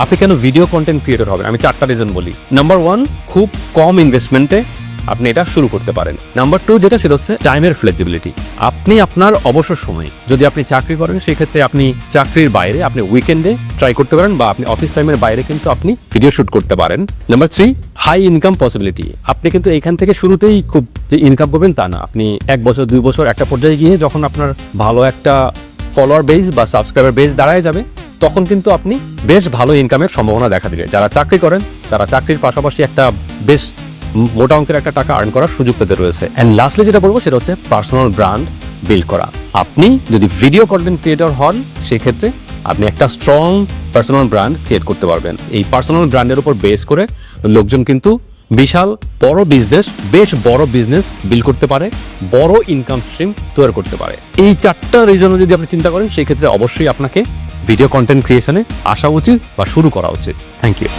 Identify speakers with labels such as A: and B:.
A: আপনি কেন video content creator হবেন আমি 4টা রিজন বলি। নাম্বার 1, খুব কম ইনভেস্টমেন্টে আপনি এটা শুরু করতে পারেন। নাম্বার 2 যেটা সেটা হচ্ছে টাইমের ফ্লেক্সিবিলিটি। আপনি আপনার অবসর সময় যদি আপনি চাকরি করেন সেক্ষেত্রে আপনি চাকরির বাইরে আপনি উইকেন্ডে ট্রাই করতে পারেন বা আপনি অফিস টাইমের বাইরে কিন্তু আপনি ভিডিও শুট করতে পারেন। Number 3, high income possibility. আপনি কিন্তু এখান থেকে শুরুতেই খুব যে ইনকাম করবেন তা না, আপনি 1 বছর 2 বছর একটা পর্যায়ে গিয়ে যখন আপনার ভালো একটা ফলোয়ার বেস বা সাবস্ক্রাইবার বেস দাঁড়ায় যাবে তখন কিন্তু আপনি বেশ ভালো ইনকামের সম্ভাবনা দেখা দিবে। যারা চাকরি করেন তারা চাকরির পাশাপাশি একটা বেশ মোটা অঙ্কের একটা টাকা আর্ন করার সুযোগ তাদের রয়েছে। অ্যান্ড লাস্টলি যেটা বলবো সেটা হচ্ছে পার্সোনাল ব্র্যান্ড বিল্ড করা। আপনি যদি ভিডিও কন্টেন্ট ক্রিয়েটর হন সেক্ষেত্রে আপনি একটা স্ট্রং পার্সোনাল ব্র্যান্ড ক্রিয়েট করতে পারবেন। এই পার্সোনাল ব্র্যান্ডের উপর বেস করে লোকজন কিন্তু বিশাল বড় বিজনেস, বেশ বড় বিজনেস বিল্ড করতে পারে, বড় ইনকাম স্ট্রিম তৈরি করতে পারে। এই 4টা রিজনও যদি আপনি চিন্তা করেন সেই ক্ষেত্রে অবশ্যই আপনাকে ভিডিও কন্টেন্ট ক্রিয়েশনে আসা উচিত বা শুরু করা উচিত। Thank you.